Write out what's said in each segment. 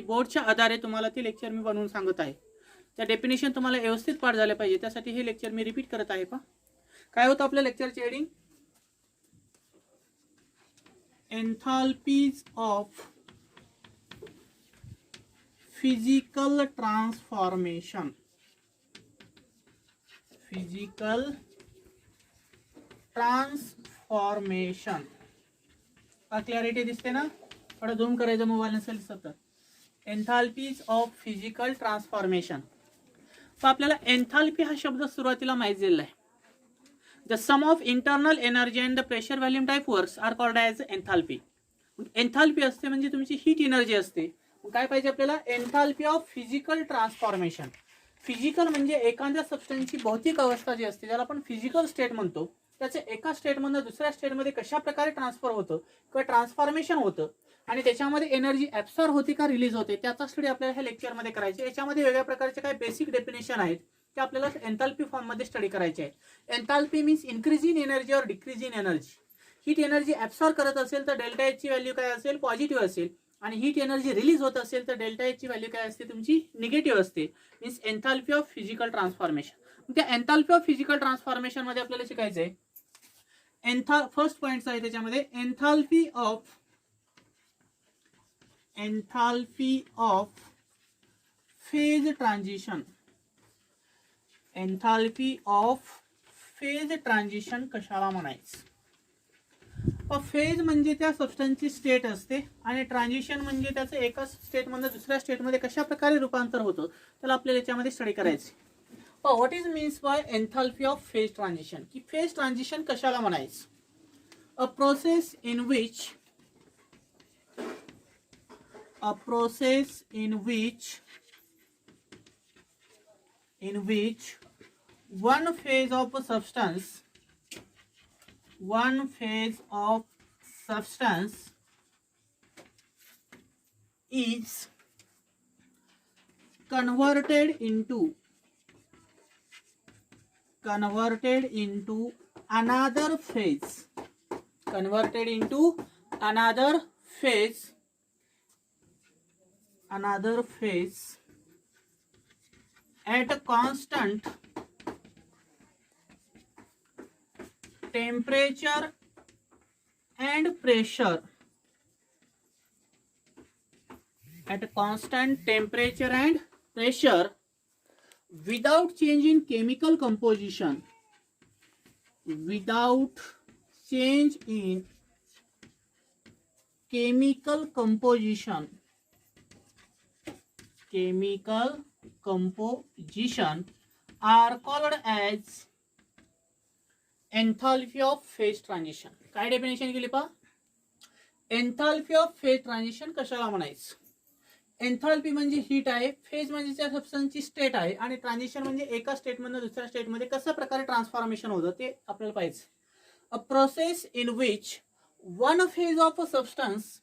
बोर्डच्या आधारे तुम्हाला ते लेक्चर मी बनवून सांगत आहे. त्या डेफिनेशन तुम्हाला व्यवस्थित पाठ झाले पाहिजे, त्यासाठी हे लेक्चर मी रिपीट करत आहे. पहा काय होतं आपल्या लेक्चरचे heading, enthalpies of physical transformation. Physical transformation clarity दिसते ना, थोडं झूम करायचं मोबाईल नसेल दिसत. Enthalpies of physical transformation. तर आपल्याला एन्थाल्पी हा शब्द सुरुवातीला माहिती झालेला आहे. The sum of internal energy and the pressure volume type works are called as enthalpy. Enthalpy असते म्हणजे तुमची हीट एनर्जी असते. काय पाहिजे आपल्याला, enthalpy of physical transformation. Physical म्हणजे एखाद्या सबस्टन्सची भौतिक अवस्था जी असते ज्याला आपण फिजिकल स्टेट म्हणतो, त्याचे एका स्टेटमधून दुसऱ्या स्टेटमध्ये कशा प्रकारे ट्रान्सफर होतं किंवा ट्रान्सफॉर्मेशन होतं आणि त्याच्यामध्ये एनर्जी ॲब्सॉर्ब होते का रिलीज होते, त्याचा स्टडी आपल्याला ह्या लेक्चरमध्ये करायचे. याच्यामध्ये वेगळ्या प्रकारचे काही बेसिक डेफिनेशन आहेत ते आपल्याला एन्थाल्पी फॉर्ममध्ये स्टडी करायचे आहेत. Enthalpy means increase in energy or decrease in energy. Heat energy absorb करत असेल तर डेल्टा एच ची व्हॅल्यू काय असेल, पॉझिटिव्ह असेल, आणि हीट एनर्जी रिलीज होत असेल तर डेल्टा एच ची व्हॅल्यू काय असते, तुमची निगेटिव्ह असते. Means enthalpy of physical transformation. त्या एन्थाल्पी ऑफ फिजिकल ट्रान्सफॉर्मेशन मध्ये आपल्याला शिकायचं आहे फर्स्ट पॉइंट आहे त्याच्यामध्ये, enthalpy of phase transition. Enthalpy of phase transition कशाला म्हणायचं. फेज म्हणजे त्या सबस्टन्सची स्टेट असते आणि ट्रान्झिशन म्हणजे त्याचं एका स्टेटमधून दुसऱ्या स्टेटमध्ये कशा प्रकारे रूपांतर होतं त्याला आपल्याला याच्यामध्ये स्टडी करायचे. What is means bye enthalpy of phase transition, की फेज ट्रान्झिशन कशाला म्हणायचं. अ process in which one phase of substance is converted into another phase at a constant temperature and pressure. Without change in chemical composition. Are called as enthalpy of phase transition. काय definition केली पहा, enthalpy of phase transition कशाला म्हणायचं. Enthalpy म्हणजे heat आहे, phase म्हणजे त्या सबस्टन्सची state आहे, आणि ट्रान्झिशन म्हणजे एका स्टेटमधून दुसऱ्या स्टेटमध्ये कशा प्रकारे ट्रान्सफॉर्मेशन होतं ते आपल्याला पाहिजे. A process in which one phase of a substance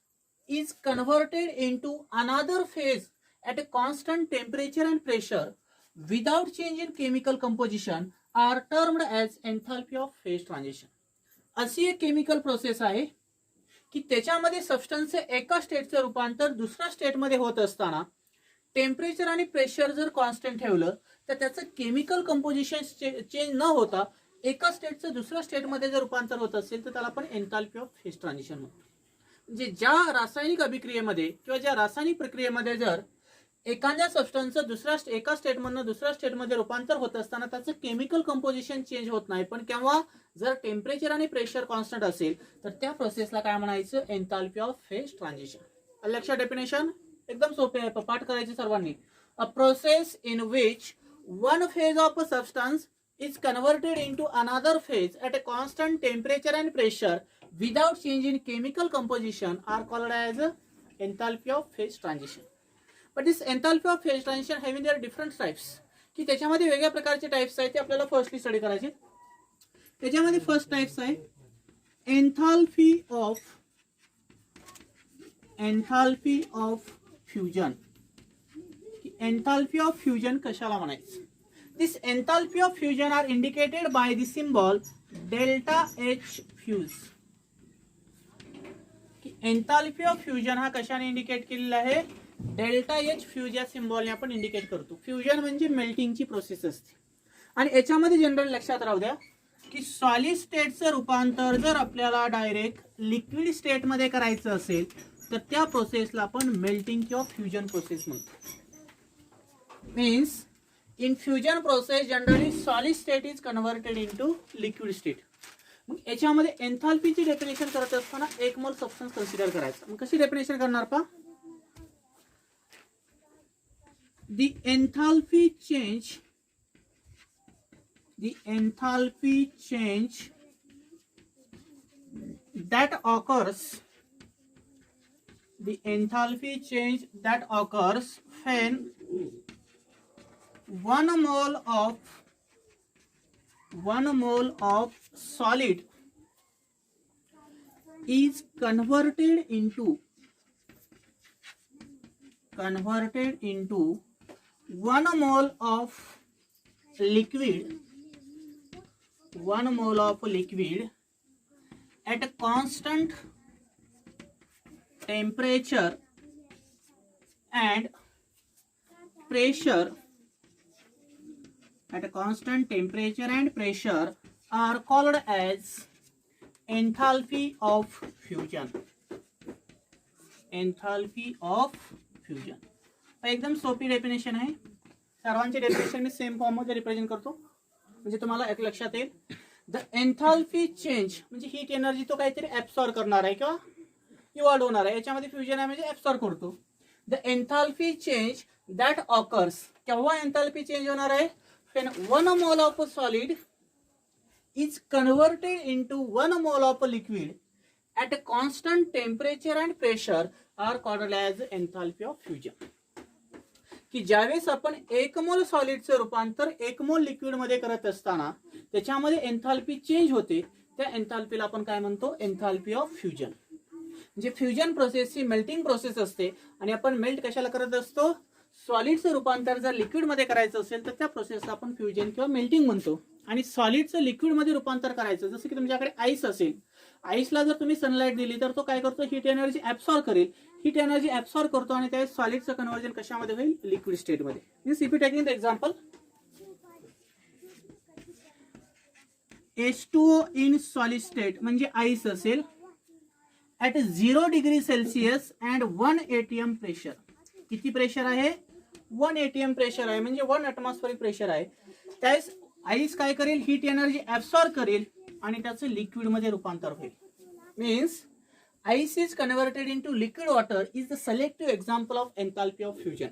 is converted into another phase at a constant temperature and pressure without change in chemical composition are termed as enthalpy of phase transition. अशी एक chemical process आहे की त्याच्यामध्ये सबस्टन्सचे एका स्टेटचं रूपांतर दुसऱ्या स्टेटमध्ये होत असताना टेम्परेचर आणि प्रेशर जर कॉन्स्टंट ठेवलं तर त्याचं केमिकल कंपोजिशन चेंज न होता एका स्टेटचं दुसऱ्या स्टेटमध्ये जर रूपांतर होत असेल तर त्याला आपण एन्थाल्पी ऑफ फेज ट्रान्झिशन म्हणतो. म्हणजे ज्या रासायनिक अभिक्रियेमध्ये किंवा ज्या रासायनिक प्रक्रियेमध्ये जर एखाद्या सबस्टन्सचं एका स्टेटमधून दुसऱ्या स्टेटमध्ये रूपांतर होत असताना त्याचं केमिकल कंपोजिशन चेंज होत नाही, पण केव्हा जर टेम्परेचर आणि प्रेशर कॉन्स्टंट असेल तर त्या प्रोसेसला काय म्हणायचं, एन्थाल्पी ऑफ फेज ट्रान्झिशन. लक्षात डेफिनेशन एकदम सोपे आहे, पाठ करायचे सर्वांनी. अ process in which one phase of a substance is converted into another phase at a constant temperature and pressure without change in chemical composition are called as enthalpy of phase transition. But this enthalpy of phase transition having their different types, की त्याच्यामध्ये वेगळ्या प्रकारचे types आहेत ते आपल्याला firstly study करायचे. त्याच्यामध्ये first types आहे enthalpy of fusion. Enthalpy of fusion कशाला म्हणायचं. This enthalpy of fusion are indicated by the symbol delta H fuse. Enthalpy of fusion हा कशाने इंडिकेट केलेला आहे, डेल्टा एच फ्यूज या सिम्बॉलने आपण इंडिकेट करतो. फ्युजन म्हणजे मेल्टिंगची प्रोसेस असते आणि याच्यामध्ये जनरल लक्षात राहू द्या की सॉलिड स्टेटचं रूपांतर जर आपल्याला डायरेक्ट लिक्विड स्टेटमध्ये करायचं असेल तर त्या प्रोसेसला आपण मेल्टिंग किंवा फ्युजन प्रोसेस म्हणतो. Means in fusion process generally solid state is converted into liquid state. मग याच्यामध्ये एन्थाल्पीची डेफिनेशन करत असताना एक मोल सबस्टन्स कन्सिडर करायचं. मग कशी डेफिनेशन करणार पहा. The enthalpy change that occurs when 1 mole of solid is converted into 1 mole of liquid at a constant temperature and pressure are called as enthalpy of fusion. एकदम सोपी डेफिनेशन आहे. सर्वांची definition मी same form मध्ये represent करतो म्हणजे तुम्हाला एक लक्षात येईल. द एन्थाल्पी चेंज म्हणजे हीट एनर्जी तो काहीतरी ऍब्सॉर्ब करणार आहे किंवा इव्हॉल्व होणार आहे. याच्यामध्ये फ्युजन आहे म्हणजे ऍब्सॉर्ब करतो. The enthalpy change that occurs. केव्हा एन्थाल्पी चेंज होणार आहे. when 1 mole of a solid is converted into 1 mole of a liquid at a constant temperature and pressure are called as enthalpy of fusion. की ज्यावेळेस आपण 1 मोल सॉलिडचं रूपांतर 1 मोल liquid मध्ये करत असताना त्याच्यामध्ये एन्थाल्पी चेंज होते, त्या एन्थाल्पीला आपण काय म्हणतो, एन्थाल्पी ऑफ फ्युजन. म्हणजे फ्युजन प्रोसेस ही मेल्टिंग प्रोसेस असते आणि आपण मेल्ट कशाला करत असतो, सॉलिडचं रूपांतर जर लिक्विड मध्ये करायचं असेल तर त्या प्रोसेसला आपण फ्युजन किंवा मेल्टिंग म्हणतो. आणि सॉलिडचं लिक्विड मध्ये रूपांतर करायचं, जसं की तुमच्याकडे आईस असेल, आईसला जर तुम्ही सनलाईट दिली तर तो काय करतो, हीट एनर्जी ऍब्सॉर्ब करेल, हीट एनर्जी ऍब्सॉर्ब करतो आणि त्यावेळेस सॉलिडचं कन्व्हर्जन कशामध्ये होईल, लिक्विड स्टेटमध्ये. Means if you taking the example H2O in solid state म्हणजे आईस असेल at 0 degree Celsius and 1 atm pressure. किती प्रेशर आहे, 1 atm प्रेशर आहे म्हणजे 1 ॲटमॉस्फेरिक प्रेशर आहे. त्यावेळेस आईस काय करेल, हीट एनर्जी ऍब्सॉर्ब करेल आणि त्याचं लिक्विड मध्ये रूपांतर होईल. Means ice is converted into liquid water is the selective example of enthalpy of fusion.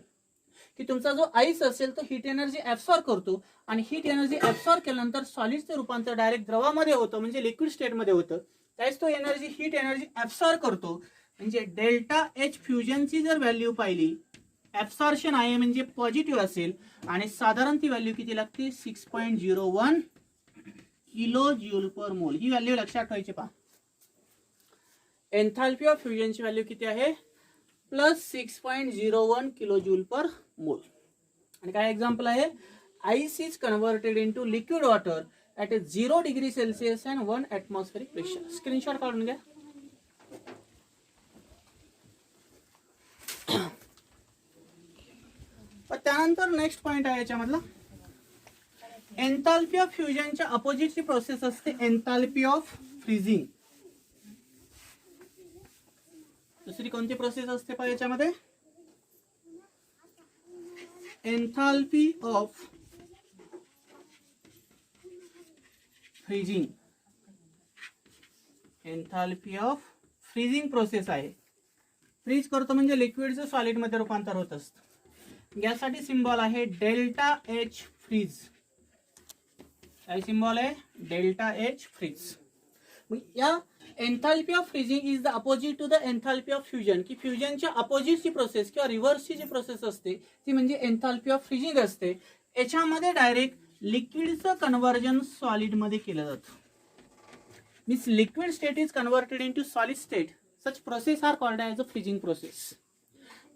की तुमचा जो आईस असेल तो हीट एनर्जी ऍब्सॉर्ब करतो आणि हीट एनर्जी ऍब्सॉर्ब केल्यानंतर सॉलिडचं रूपांतर डायरेक्ट द्रवामध्ये होतं म्हणजे लिक्विड स्टेटमध्ये होतं. त्यावेळेस तो एनर्जी हीट एनर्जी ऍब्सॉर्ब करतो. म्हणजे डेल्टा एच फ्युजनची जर व्हॅल्यू पाहिली, ऍब्सॉर्प्शन आहे म्हणजे पॉझिटिव्ह असेल आणि साधारण ती व्हॅल्यू किती लागते, 6.01 किलो ज्यूल पर मोल. ही व्हॅल्यू लक्षात ठेवायची पहा. एन्थाल्पी ऑफ फ्युजनची व्हॅल्यू किती आहे, प्लस 6.01 किलो ज्यूल पर मोल. आणि काय एक्झाम्पल आहे, ice is converted into liquid water at 0 degree Celsius and 1 atmospheric pressure. Screenshot काढून घ्या. त्यानंतर नेक्स्ट पॉइंट आहे याच्यामधला, एन्थाल्पी ऑफ फ्युजनच्या अपोजिटची प्रोसेस असते एन्थाल्पी ऑफ फ्रीजिंग. दुसरी कोणती प्रोसेस असते पहा याच्यामध्ये, enthalpy of freezing. Enthalpy of freezing process आहे. फ्रीज करतो म्हणजे लिक्विडचं सॉलिड मध्ये रूपांतर होत असतं. यासाठी सिंबॉल आहे डेल्टा एच फ्रीज. काय सिंबॉल आहे, डेल्टा एच फ्रीज. या enthalpy of freezing is the opposite to the enthalpy of fusion. की फ्युजनच्या अपोजिटची प्रोसेस किंवा रिव्हर्सची जी प्रोसेस असते ती म्हणजे एन्थाल्पी ऑफ फ्रीजिंग असते. याच्यामध्ये डायरेक्ट लिक्विडचं कन्व्हर्जन सॉलिड मध्ये केलं जातं. Means liquid state is converted into solid state. Such process are called as a freezing process.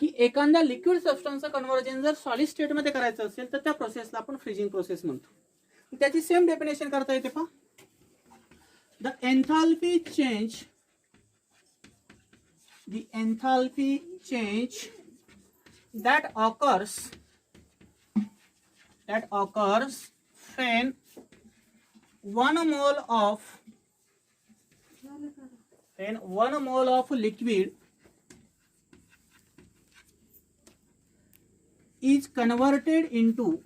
की एखाद्या लिक्विड सबस्टन्सचं कन्व्हर्जन जर सॉलिड स्टेटमध्ये करायचं असेल तर त्या प्रोसेसला आपण फ्रीजिंग प्रोसेस म्हणतो. त्याची सेम डेफिनेशन करता येते पहा. The enthalpy change that occurs when 1 mole of liquid is converted into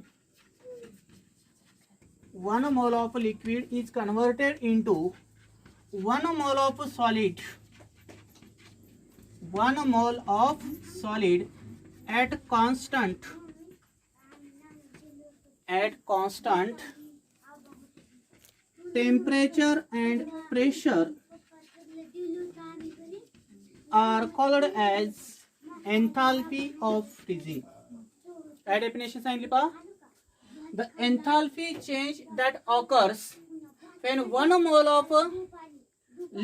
1 mole of liquid is converted into 1 mole of solid. 1 mole of solid at constant temperature and pressure are called as enthalpy of freezing. काय definition सांगितली पहा? The enthalpy change that occurs when 1 mole of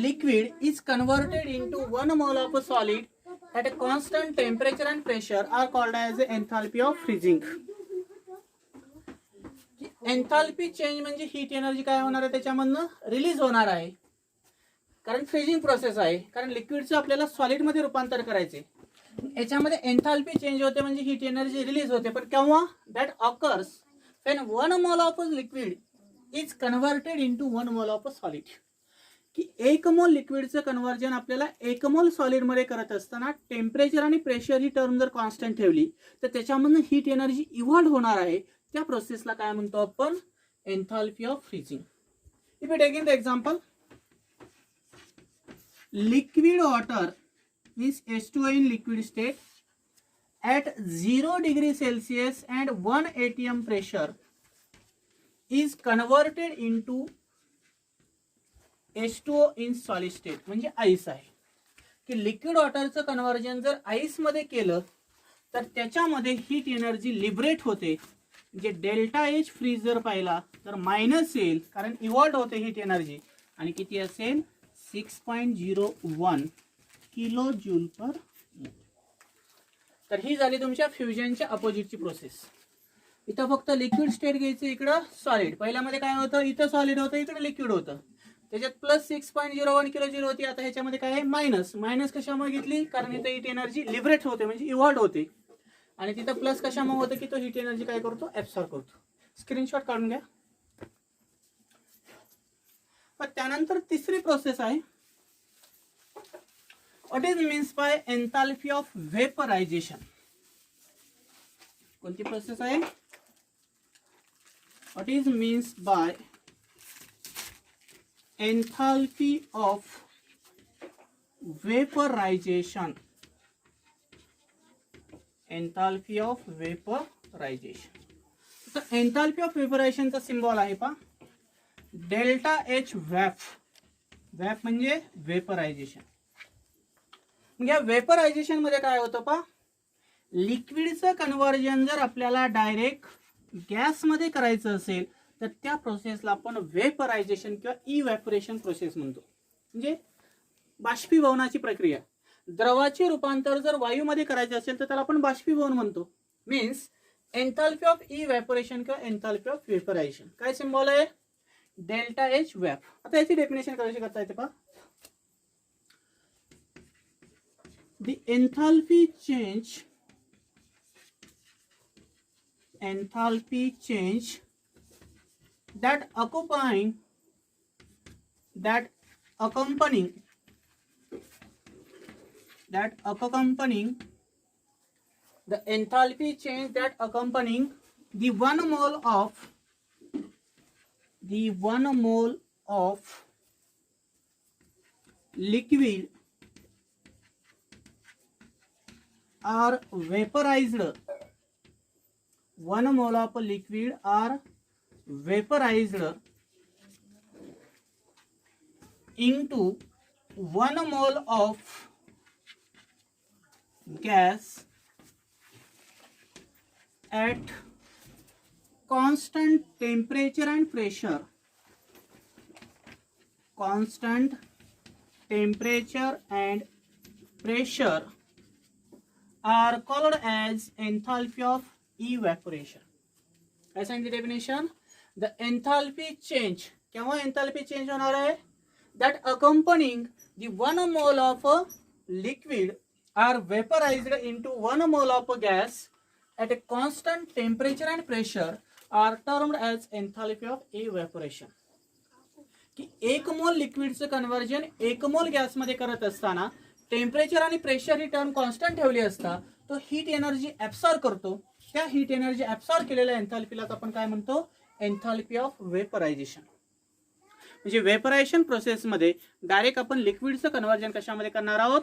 liquid is converted into 1 mole of solid at a constant temperature and pressure are called as enthalpy of freezing. Enthalpy change म्हणजे heat energy काय होणार आहे, त्याच्यामधनं release होणार आहे, कारण freezing process आहे, कारण लिक्विडचं आपल्याला सॉलिडमध्ये रूपांतर करायचे. याच्यामध्ये एन्थाल्पी चेंज होते म्हणजे हीट एनर्जी रिलीज होते. पण केव्हा? That occurs when 1 mole of liquid is converted into 1 mole of solid. की 1 मोल लिक्विडचं कन्व्हर्जन आपल्याला 1 मोल सॉलिडमध्ये करत असताना टेम्परेचर आणि प्रेशर ही टर्म जर कॉन्स्टंट ठेवली तर त्याच्यामधनं हीट एनर्जी इव्हॉल्व होणार आहे. त्या प्रोसेसला काय म्हणतो आपण? Enthalpy of freezing. If you taking the example, liquid water means H2O in liquid state at 0 degree Celsius and 1 atm pressure is converted into H2O in solid state. म्हणजे ice आहे की लिक्विड वॉटरचं कन्व्हर्जन जर ice मध्ये केलं तर त्याच्यामध्ये heat energy liberate होते. म्हणजे डेल्टा एच फ्रीज जर पाहिला तर मायनस येईल, कारण इव्हॉल्व होते हीट एनर्जी, आणि किती असेल? 6.01 किलो जूल पर मोल. तर ही झाली तुमच्या फ्युजनच्या अपोजिटची प्रोसेस. इथं फक्त लिक्विड स्टेट घ्यायचं, इकडं सॉलिड. पहिल्यामध्ये काय होतं? इथं सॉलिड होतं, इकडे लिक्विड होतं. त्याच्यात प्लस 6.01 किलो जूल होती. आता ह्याच्यामध्ये काय आहे? मायनस कशामुळे घेतली? कारण इथं हीट एनर्जी लिबरेट होते म्हणजे इव्हॉल्व होते, आणि तिथं प्लस कशामुळे होतं की तो हीट एनर्जी काय करतो? ऍब्सॉर्ब करतो. स्क्रीनशॉट काढून घ्या. पण त्यानंतर तिसरी प्रोसेस आहे. What is means by enthalpy of vaporization? कोणती प्रोसेस आहे? What is means by enthalpy of vaporization? Enthalpy of vaporization. तर enthalpy of vaporization चा सिम्बॉल आहे पहा, डेल्टा एच वॅप. वॅप म्हणजे वेपरायझेशन. या वेपरायझेशन मध्ये काय होतं पहा, लिक्विडचं कन्व्हर्जन जर आपल्याला डायरेक्ट गॅस मध्ये करायचं असेल तर त्या प्रोसेसला आपण वेपरायझेशन किंवा इव्हॅपोरेशन प्रोसेस म्हणतो. म्हणजे बाष्पीभवनाची प्रक्रिया. द्रवाचे रूपांतर जर वायूमध्ये करायचे असेल तर त्याला आपण बाष्पीभवन म्हणतो. मीन्स एन्थाल्पी ऑफ इव्हॅपोरेशन किंवा एन्थाल्पी ऑफ वेपरायझेशन. काय सिम्बॉल आहे? Delta H vap. आता याची डेफिनेशन कशी करता येते पहा. The enthalpy change that accompanying the enthalpy change that accompanying the 1 mole of liquid are vaporized. 1 mole of liquid are vaporized into 1 mole of gas at constant temperature and pressure. Constant temperature and pressure are called as enthalpy of evaporation. काय सांगितली definition? The enthalpy change. केव्हा enthalpy change होणार आहे? That accompanying the 1 mole of liquid are vaporized into 1 mole of gas at a constant temperature and pressure are termed as enthalpy of evaporation. की 1 मोल लिक्विडचं conversion 1 मोल गॅसमध्ये करत असताना temperature आणि pressure ही term constant ठेवली असता तो हीट एनर्जी ऍब्सॉर्ब करतो. त्या हीट एनर्जी ऍब्सॉर्ब केलेल्या एन्थाल्पीला आपण काय म्हणतो? Enthalpy of vaporisation. म्हणजे वेपरायझेशन प्रोसेसमध्ये डायरेक्ट आपण लिक्विडचं कन्व्हर्जन कशामध्ये करणार आहोत?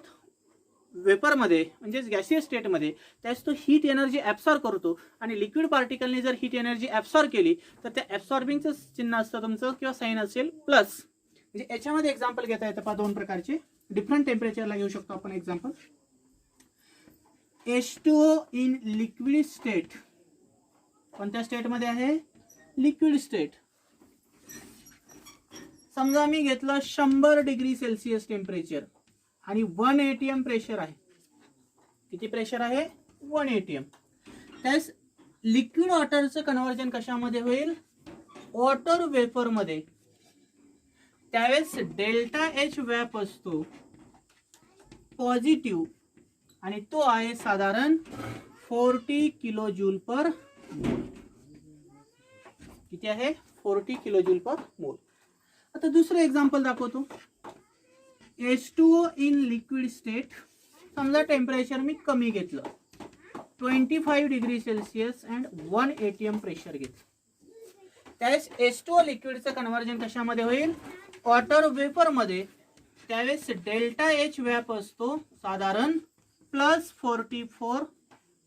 वेपरमध्ये, म्हणजेच गॅसियस स्टेटमध्ये. त्यास तो हीट एनर्जी ऍब्सॉर्ब करतो आणि लिक्विड पार्टिकलने जर हीट एनर्जी ऍब्सॉर्ब केली तर त्या ऍब्सॉर्बिंगचं चिन्ह असतं तुमचं किंवा साईन असेल प्लस. म्हणजे याच्यामध्ये एक्झाम्पल घेता येतं पहा, 2 प्रकारचे डिफरंट टेम्परेचरला घेऊ शकतो आपण example. H2O in liquid state. कोणत्या स्टेटमध्ये आहे? Liquid state. समजा मी घेतलं 100 डिग्री सेल्सिअस टेम्परेचर आणि 1 atm प्रेशर आहे. किती प्रेशर आहे? 1 atm. त्यास लिक्विड वॉटरचं कन्व्हर्जन कशामध्ये होईल? वॉटर वेपरमध्ये. त्यावेळेस डेल्टा एच व्याप असतो पॉझिटिव्ह आणि तो आहे साधारण 40 किलो जूल पर मोल. किती आहे? 40 किलो जूल पर मोल. आता दुसरं एक्झाम्पल दाखवतो. H2O in liquid state. समजा टेम्परेचर मी कमी घेतलं, 25 degree Celsius and 1 atm pressure घेतलं. त्यावेळेस H2O लिक्विडचं कन्व्हर्जन कशामध्ये होईल? वॉटर वेपरमध्ये. त्यावेळेस डेल्टा एच व्याप असतो साधारण +44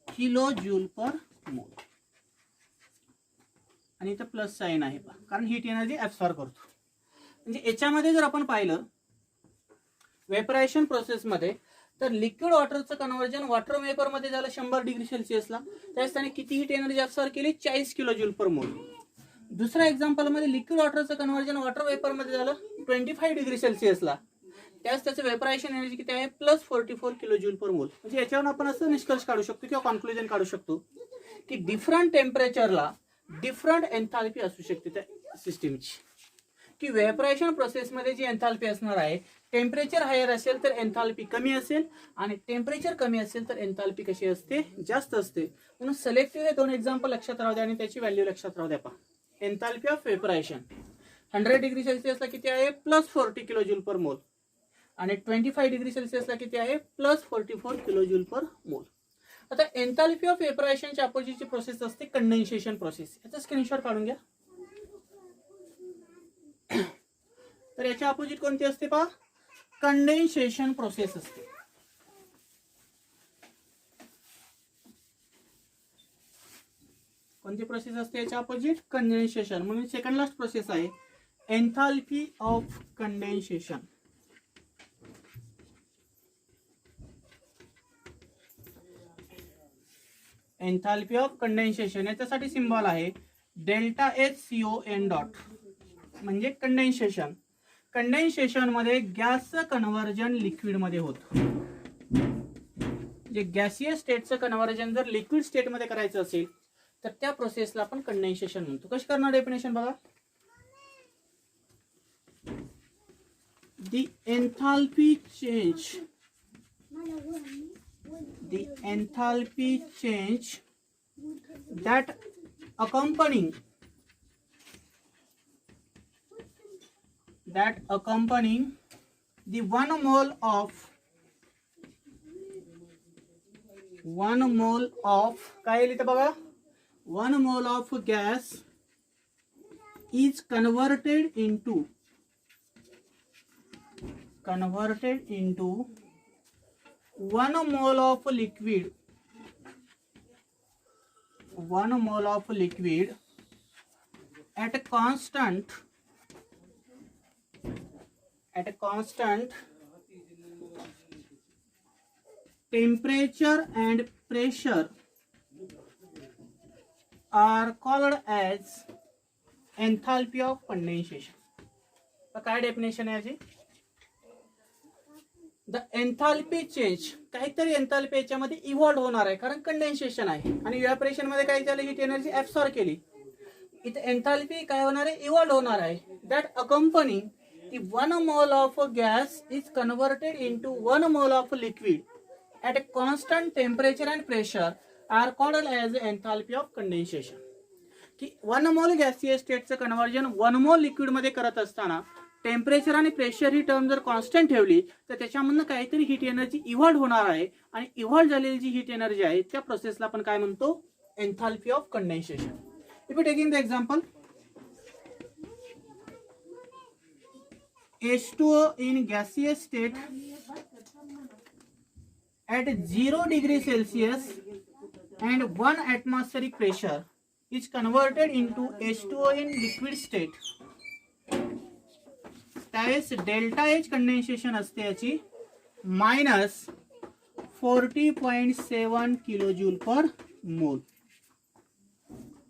किलो जूल पर मोल. आणि इथं प्लस साइन आहे कारण हीट एनर्जी ऍब्सॉर्ब करतो. म्हणजे याच्यामध्ये जर आपण पाहिलं वेपरायझेशन प्रोसेसमध्ये तर लिक्विड वॉटरचं कन्व्हर्जन वॉटर वेपरमध्ये झालं 100 डिग्री सेल्सिअसला. त्यावेळेस त्याने किती हीट एनर्जी ऍब्सॉर्ब केली? 40 किलो जूल पर मोल. दुसऱ्या एक्झाम्पलमध्ये लिक्विड वॉटरचं कन्व्हर्जन वॉटर वेपरमध्ये झालं 25 डिग्री सेल्सिअसला. त्यावेळेस त्याचं वेपरायझेशन एनर्जी किती आहे? +44 किलो जूल पर मोल. म्हणजे याच्यावरून आपण असं निष्कर्ष काढू शकतो किंवा कॉन्क्लुजन काढू शकतो की डिफरंट टेम्परेचरला डिफरंट एन्थाल्पी असू शकते त्या सिस्टीमची. की वेपरायझेशन प्रोसेसमध्ये जी एन्थाल्पी असणार आहे, टेम्परेचर हायर असेल तर एन्थाल्पी कमी असेल आणि टेम्परेचर कमी असेल तर एन्थाल्पी कशी असते? जास्त असते. म्हणून सिलेक्टिव्ह हे 2 एक्झाम्पल लक्षात राहू द्या आणि त्याची व्हॅल्यू लक्षात राहू द्या. पहा, एन्थाल्पी ऑफ वेपरायझेशन 100 डिग्री सेल्सिअसला किती आहे? +40 किलो जूल पर मोल. आणि 25 डिग्री सेल्सिअसला किती आहे? +44 किलो जूल पर मोल. आता एन्थाल्पी ऑफ वेपरायझेशनच्या अपोजिटची प्रोसेस असते कंडेन्सेशन प्रोसेस. याचा स्क्रीनशॉट काढून घ्या. तर याच्या अपोजिट कोणती असते पहा? कंडेन्सेशन प्रोसेस असते. कोणती प्रोसेस असते याच्या अपोजिट? कंडेन्सेशन. म्हणून सेकंड लास्ट प्रोसेस आहे enthalpy of condensation. Enthalpy of condensation याच्यासाठी सिम्बॉल आहे डेल्टा HCON डॉट. म्हणजे कंडेन्सेशन. कंडेन्सेशन मध्ये गॅसचं कन्व्हर्जन लिक्विड मध्ये होतं. जे गॅसियस स्टेटचं कन्व्हर्जन जर लिक्विड स्टेट मध्ये करायचं असेल तर त्या प्रोसेसला आपण कंडेन्सेशन म्हणतो. कशी करणार डेफिनेशन बघा. The enthalpy change that accompanying the 1 mole of काय लिहितं बघा? 1 mole of gas is converted into 1 mole of liquid. 1 mole of liquid at a constant temperature and pressure are called as enthalpy of condensation. तर काय definition आहे याची? The enthalpy change, काहीतरी enthalpy याच्यामध्ये evolve होणार आहे कारण कंडेन्सेशन आहे आणि इव्हॅपोरेशन मध्ये काय झालं? हीट एनर्जी ऍब्सॉर्ब केली. इथे एन्थाल्पी काय होणार आहे? इव्हॉल्व होणार आहे. That अकंपनी the 1 mole of gas is converted into 1 mole of liquid at a constant temperature and pressure are called as enthalpy of condensation. की 1 मोल गॅसियस स्टेटचं कन्व्हर्जन 1 मोल लिक्विड मध्ये करत असताना टेम्परेचर आणि प्रेशर ही टर्म जर कॉन्स्टंट ठेवली तर त्याच्यामधनं काहीतरी हीट एनर्जी इव्हॉल्व होणार आहे आणि इव्हॉल्व झालेली जी हीट एनर्जी आहे त्या प्रोसेसला आपण काय म्हणतो enthalpy of condensation. If you taking the example H2O in gaseous state at 0 degree Celsius and 1 atmospheric pressure is converted into H2O in liquid state. त्यावेळेस डेल्टा एच कंडेन्सेशन असते याची -40.7 किलोजूल पर मोल.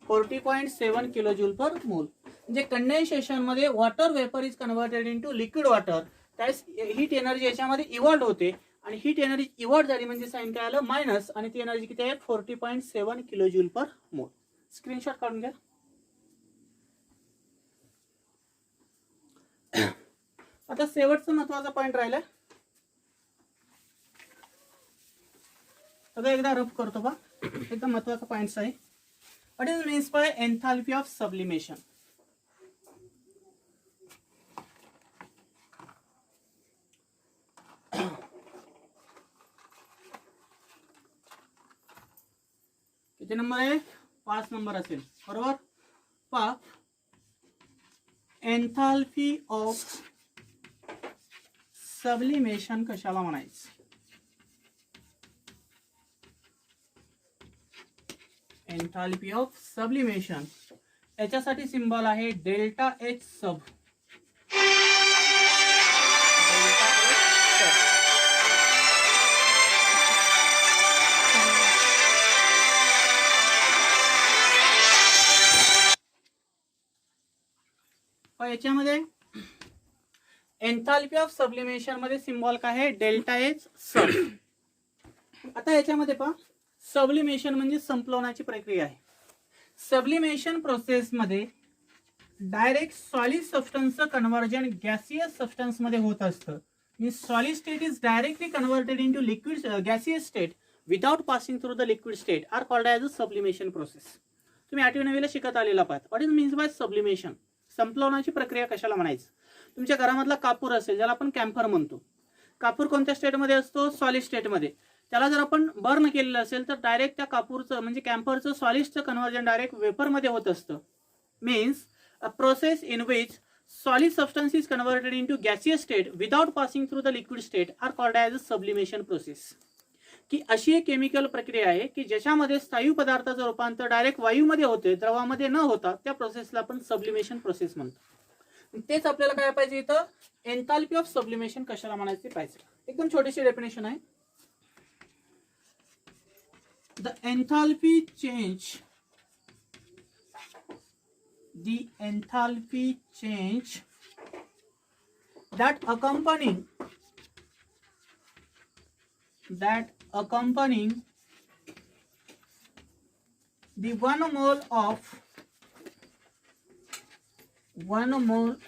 40.7 किलोजूल पर मोल म्हणजे कंडेन्सेशन मध्ये water vapour is converted into liquid water. त्यावेळेस heat energy याच्यामध्ये evolve होते आणि हीट एनर्जी इव्हॉल्व झाली म्हणजे साइन काय आलं मायनस आणि ती एनर्जी किती आहे 40.7 किलोजूल पर मोल. स्क्रीनशॉट काढून घ्या. आता शेवटचा महत्वाचा पॉइंट राहिला सगळं एकदा रफ करतो बा. एकदम महत्वाचा पॉइंट आहे. What is means bye enthalpy of sublimation. किती नंबर आहे 5 नंबर असेल बरोबर. पहा एन्थाल्पी ऑफ सब्लिमेशन कशाला म्हणायचं. एन्थाल्पी ऑफ सब्लिमेशन याच्यासाठी सिंबल आहे डेल्टा एच सब. याच्यामध्ये एन्थाल्पी ऑफ सब्लिमेशन मध्ये सिम्बॉल काय आहे डेल्टा एच सब. आता याच्यामध्ये पहा सब्लिमेशन म्हणजे संपवण्याची प्रक्रिया आहे. सब्लिमेशन प्रोसेस मध्ये डायरेक्ट सॉलिड सबस्टन्सचं कन्व्हर्जन गॅसियस सबस्टन्स मध्ये होत असतं. Means solid state is directly converted into liquid gaseous state without passing through the liquid state are called as a sublimation process. तुम्ही 8वी 9वीला शिकत आलेला पाहत. What is means by sublimation. संपवण्याची प्रक्रिया कशाला म्हणायचं. तुमच्या घरामधला कापूर असेल ज्याला आपण कॅम्फर म्हणतो. कापूर कोणत्या स्टेटमध्ये असतो सॉलिड स्टेटमध्ये. त्याला जर आपण बर्न केलेलं असेल तर डायरेक्ट त्या कापूरचं म्हणजे कॅम्फरचं सॉलिडचं कन्व्हर्जन डायरेक्ट वेपरमध्ये होत असतं. Means a process in which solid substance is converted into gaseous state without passing through the liquid state are called as a sublimation process. की अशी एक केमिकल प्रक्रिया आहे की ज्याच्यामध्ये स्थायू पदार्थाचं रूपांतर डायरेक्ट वायूमध्ये होते द्रवामध्ये न होता त्या प्रोसेसला आपण सब्लिमेशन प्रोसेस म्हणतो. तेच आपल्याला काय पाहिजे इथं एन्थाल्पी ऑफ सब्लिमेशन कशाला म्हणायचे पाहिजे. एकदम छोटीशी डेफिनेशन आहे. The enthalpy change that accompanying the 1 mole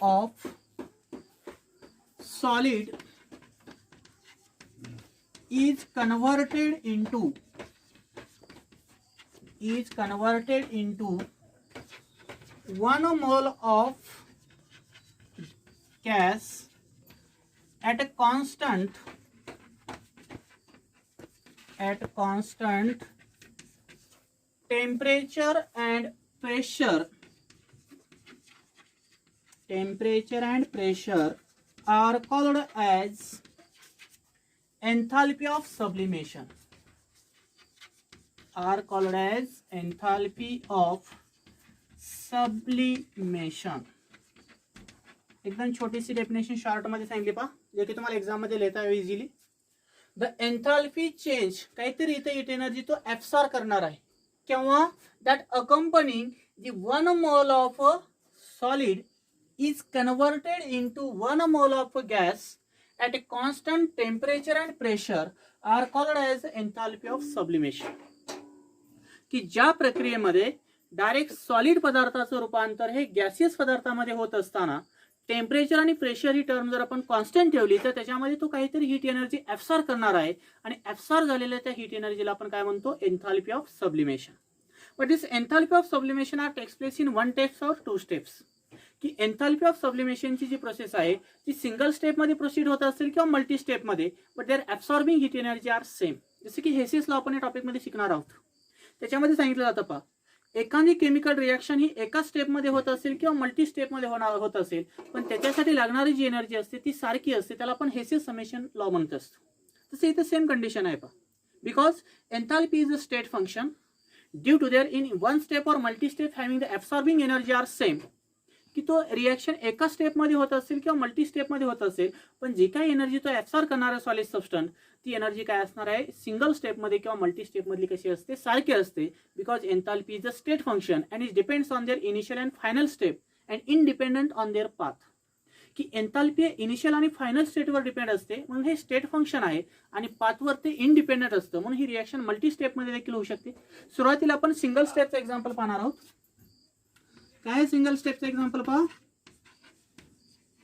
of solid is converted into 1 mole of gas at constant temperature and pressure are called as enthalpy of sublimation. एकदम छोटीशी डेफिनेशन शॉर्ट मध्ये सांगितली पहा जे की तुम्हाला एक्झाम मध्ये लिहिता येईल इझिली. द एन्थाल्पी चेंज काहीतरी इथे हीट एनर्जी तो ऍब्सॉर्ब करणार आहे किंवा that accompanying the 1 mole of solid is converted into 1 mole of gas at a constant temperature and pressure are called as enthalpy of sublimation. की ज्या प्रक्रियेमध्ये direct solid पदार्थाचं रूपांतर हे गॅसियस पदार्थामध्ये होत असताना टेम्परेचर आणि प्रेशर ही टर्म जर आपण कॉन्स्टंट ठेवली तर त्याच्यामध्ये तो काहीतरी हीट एनर्जी ऍब्सॉर्ब करणार आहे आणि ऍब्सॉर्ब झालेल्या त्या हीट एनर्जीला आपण काय म्हणतो, enthalpy of sublimation. But this enthalpy of sublimation are takes place in one steps or two steps. की एन्थाल्पी ऑफ सब्लिमेशनची जी प्रोसेस आहे ती सिंगल स्टेपमध्ये प्रोसीड होत असेल किंवा मल्टी स्टेपमध्ये, but there absorbing heat energy are same. जसे की हेसिस लॉ आपण या टॉपिकमध्ये शिकणार आहोत. त्याच्यामध्ये सांगितलं जातं पहा, एखादी केमिकल रिॲक्शन ही एका स्टेपमध्ये होत असेल किंवा मल्टी स्टेपमध्ये होत असेल, पण त्याच्यासाठी लागणारी जी एनर्जी असते ती सारखी असते, त्याला आपण हेसिस समेशन लॉ म्हणत असतो. तसं इथं सेम कंडिशन आहे पहा. Because enthalpy is a state function due to there in one step or multi step having the absorbing energy are same. की तो रिॲक्शन एका स्टेपमध्ये होत असेल किंवा मल्टी स्टेपमध्ये होत असेल, पण जी काही एनर्जी तो ऍब्सॉर्ब करणारा सॉलिड सबस्टन्स ती एनर्जी काय असणार आहे, सिंगल स्टेपमध्ये किंवा मल्टी स्टेपमधली कशी असते, सारखी असते. Because enthalpy is a state function and it depends on their initial and final step and independent on their path. की एन्थाल्पी हे इनिशियल आणि फायनल स्टेटवर डिपेंड असते, म्हणून हे स्टेट फंक्शन आहे आणि पाथवर ते इंडिपेंडंट असतं, म्हणून ही रिॲक्शन मल्टी स्टेपमध्ये देखील होऊ शकते. सुरुवातीला आपण सिंगल स्टेपचं एक्झाम्पल पाहणार आहोत. काय सिंगल स्टेपचं एक्झाम्पल पहा.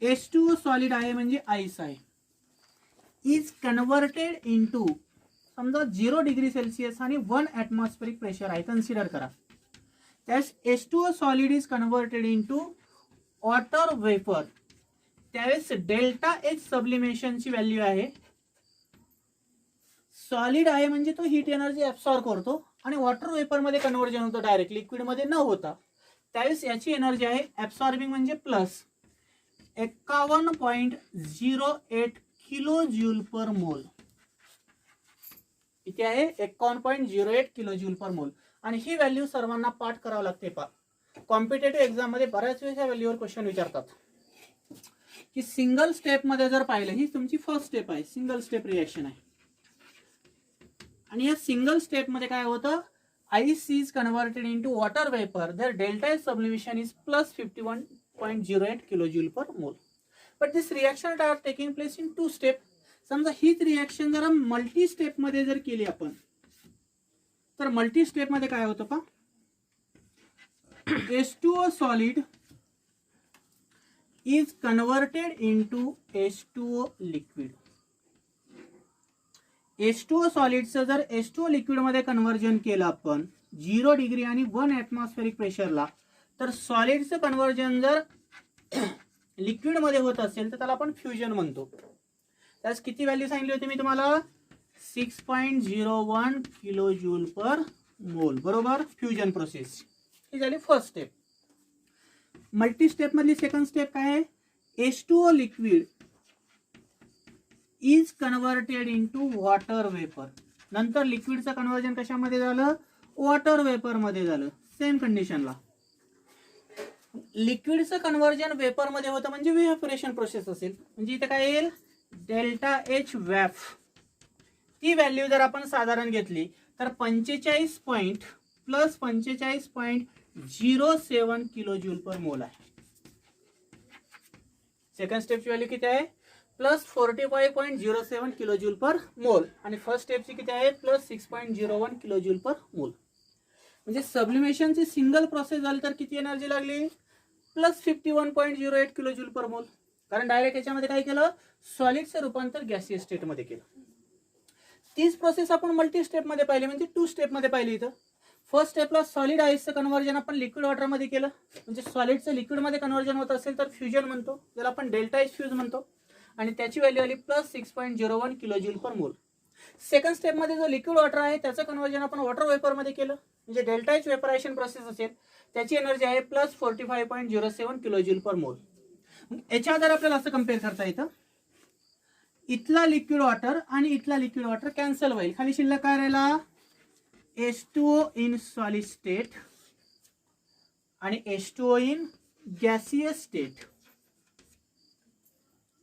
H2O सॉलिड आहे म्हणजे आईस आहे, इज कन्व्हर्टेड इनटू, समजा 0 डिग्री सेल्सिअस आणि 1 ॲटमॉस्फेरिक प्रेशर आहे, कन्सिडर करा. त्यास H2O solid is converted into water vapour. त्यावेळेस डेल्टा एच सब्लिमेशनची व्हॅल्यू आहे. सॉलिड आहे म्हणजे तो हीट एनर्जी ऍब्सॉर्ब करतो आणि वॉटर वेपरमध्ये कन्व्हर्जन होतं डायरेक्ट, लिक्विडमध्ये न होता. त्यावेळेस याची एनर्जी आहे ऍब्सॉर्बिंग म्हणजे प्लस 51.08 किलो ज्यूल पर मोल. इथे आहे 51.08 किलो ज्यूल पर मोल. आणि ही व्हॅल्यू सर्वांना पाठ करावं लागते पहा. कॉम्पिटेटिव्ह एक्झाम मध्ये बऱ्याच वेळेस या व्हॅल्यूवर क्वेश्चन विचारतात. की सिंगल स्टेप मध्ये जर पाहिलं, ही तुमची फर्स्ट स्टेप आहे, सिंगल स्टेप रिएक्शन आहे, आणि या सिंगल स्टेप मध्ये काय होतं, ice is converted into water vapor, their delta H sublimation is plus 51.08 kilojoule per mole. But this reaction are taking place in two step. समजा हीच reaction जर मल्टी स्टेप मध्ये जर केली आपण, तर मल्टी स्टेप मध्ये काय होतं पहा, H2O solid is converted into H2O liquid. H2O सॉलिडचं जर H2O लिक्विड मध्ये कन्व्हर्जन केलं आपण 0 डिग्री आणि 1 ॲटमॉस्फेरिक प्रेशरला, तर सॉलिडचं कन्व्हर्जन जर लिक्विड मध्ये होत असेल तर त्याला आपण फ्युजन म्हणतो. त्यास किती व्हॅल्यू सांगितली होती मी तुम्हाला, 6.01 किलो जूल पर मोल, बरोबर. फ्युजन प्रोसेस ही झाली फर्स्ट स्टेप. मल्टी स्टेप मधली सेकंड स्टेप काय आहे, H2O liquid is converted into water vapour. नंतर लिक्विडचं कन्व्हर्जन कशामध्ये झालं, वॉटर वेपर मध्ये झालं. सेम कंडिशनला लिक्विडचं कन्व्हर्जन वेपर मध्ये होतं म्हणजे इव्हॅपोरेशन प्रोसेस असेल, म्हणजे इथे काय येईल, डेल्टा एच वॅफ. ती व्हॅल्यू जर आपण साधारण घेतली तर 45.07 किलो जूल पर मोल आहे. सेकंड स्टेपची व्हॅल्यू किती आहे, प्लस 45.07 किलो जूल पर मोल, आणि फर्स्ट स्टेपची किती आहे, प्लस 6.01 किलो जूल पर मोल. म्हणजे सब्लिमेशनची सिंगल प्रोसेस झाली तर किती एनर्जी लागली, प्लस 51.08 किलो जूल पर मोल. कारण डायरेक्ट याच्यामध्ये काय केलं, सॉलिडचं रूपांतर गॅसियस स्टेट मध्ये केलं. तीच प्रोसेस आपण मल्टी स्टेप मध्ये पाहिली, म्हणजे टू स्टेप मध्ये पाहिली. इथं फर्स्ट स्टेपला सॉलिड आईसचं कन्व्हर्जन आपण लिक्विड वॉटर मध्ये केलं, म्हणजे सॉलिडचं लिक्विड मध्ये कन्व्हर्जन होत असेल तर फ्युजन म्हणतो, ज्याला आपण डेल्टा एच फ्यूज म्हणतो, आणि त्याची व्हॅल्यू आली प्लस 6.01 किलो जूल पर मोल. सेकंड स्टेप मध्ये जो लिक्विड वॉटर आहे त्याचं कन्व्हर्जन आपण वॉटर वेपर मध्ये केलं, म्हणजे डेल्टा एच वेपरायझेशन प्रोसेस असेल, त्याची एनर्जी आहे प्लस 45.07 किलो जूल पर मोल. याच्या आधारे आपल्याला असं कम्पेअर करता येतं, इथला लिक्विड वॉटर आणि इथला लिक्विड वॉटर कॅन्सल होईल, खाली शिल्लक काय राहिला, H2O इन सॉलिड स्टेट आणि H2O in gaseous state.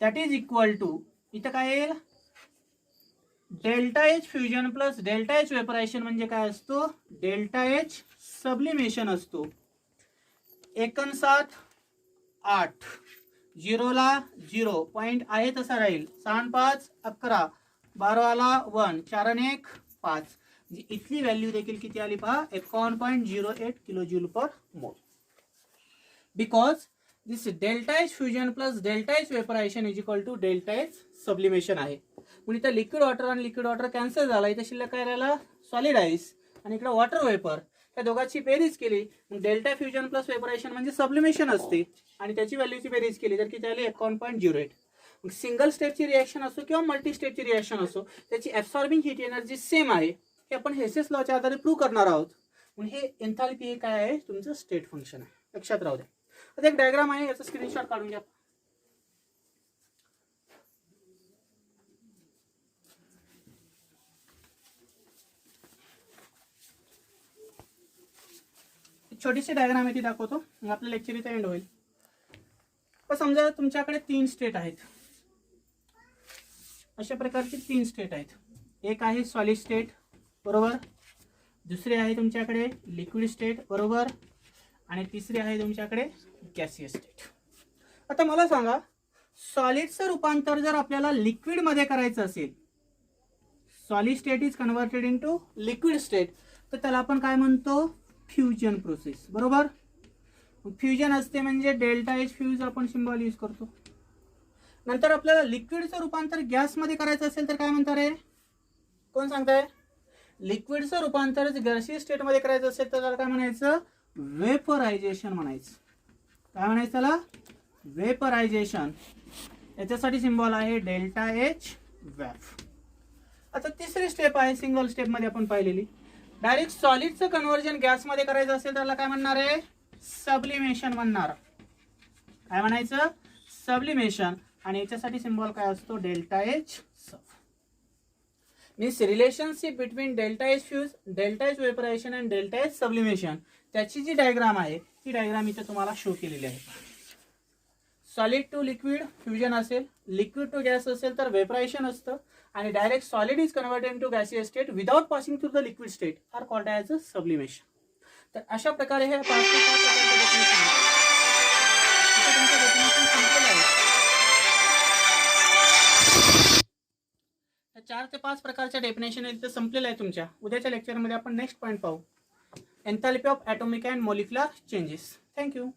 That is equal to, इथं काय येईल, delta H fusion plus delta H vaporisation म्हणजे काय असतो, डेल्टा एच सब्लिमेशन असतो. 59.8, 0 ला 0 पॉइंट आहे तसा राहील, 6 5 11, 12 1, 4 1 5, म्हणजे इथली व्हॅल्यू देखील किती आली पहा, 51.08 kilo joule per mole. Because this delta H fusion plus delta H vaporisation is equal to delta H sublimation आहे. म्हणून इथं लिक्विड वॉटर आणि लिक्विड वॉटर कॅन्सल झाला, इथं शिल्लक काय राहिला सॉलिड आईस आणि इकडे वॉटर वेपर. त्या दोघांची बेरीज केली मग डेल्टा फ्युजन प्लस वेपरायझेशन म्हणजे सब्लिमेशन असते आणि त्याची व्हॅल्यूची बेरीज केली तर किती आली 51.08. मग सिंगल स्टेपची रिएक्शन असो किंवा मल्टी स्टेपची रिएक्शन असो त्याची ऍब्सॉर्बिंग हीट एनर्जी सेम आहे हे आपण हेसेस लॉच्या आधारे प्रूव्ह करणार आहोत. म्हणून हे एन्थाल्पी हे काय आहे तुमचं स्टेट फंक्शन आहे, लक्षात राहू द्या. आता एक डायग्राम आहे याचा स्क्रीनशॉट काढून घ्या. छोटीशी डायग्राम आहे ती दाखवतो मग आपलं लेक्चर इथे एंड होईल. पण समजा तुमच्याकडे 3 स्टेट आहेत, अशा प्रकारची 3 स्टेट आहेत. एक आहे सॉलिड स्टेट बरोबर, दुसरी आहे तुमच्याकडे लिक्विड स्टेट बरोबर आणि तिसरी आहे तुमच्याकडे गॅसियस स्टेट. आता मला सांगा सॉलिडचं रूपांतर जर आपल्याला लिक्विड मध्ये करायचं असेल, solid state is converted into liquid state, तर त्याला आपण काय म्हणतो फ्युजन प्रोसेस बरोबर. फ्युजन असते म्हणजे डेल्टा एच फ्यूज आपण सिम्बॉल यूज करतो. नंतर आपल्याला लिक्विडचं रूपांतर गॅसमध्ये करायचं असेल तर काय म्हणतात रे, कोण सांगताय? लिक्विडचं रूपांतर गॅसियस स्टेटमध्ये करायचं असेल तर त्याला काय म्हणायचं वेपरायझेशन म्हणायचं. काय म्हणायचं त्याला वेपरायझेशन. याच्यासाठी सिम्बॉल आहे डेल्टा एच वॅफ. आता तिसरी स्टेप आहे सिंगल स्टेपमध्ये आपण पाहिलेली, डायरेक्ट सॉलिडचं कन्व्हर्जन गॅसमध्ये करायचं असेल त्याला काय म्हणणार आहे सब्लिमेशन म्हणणार. काय म्हणायचं सब्लिमेशन. आणि याच्यासाठी सिम्बॉल काय असतो delta H sub. Means relationship between delta H fuse, delta H vaporisation and delta H sublimation त्याची जी डायग्राम आहे ती डायग्राम इथे तुम्हाला शो केलेली आहे. सॉलिड टू लिक्विड फ्युजन असेल, लिक्विड टू गॅस असेल तर वेपरायझेशन असतं आणि direct solid is converted to gaseous state without passing through the liquid state are called as a sublimation. तर अशा प्रकारे हे 5 ते 5 प्रकारच्या डेफिनेशन इथे संपलेलं आहे तुमच्या. उद्याच्या लेक्चरमध्ये आपण नेक्स्ट पॉईंट पाहू, enthalpy of atomic and molecular changes. Thank you.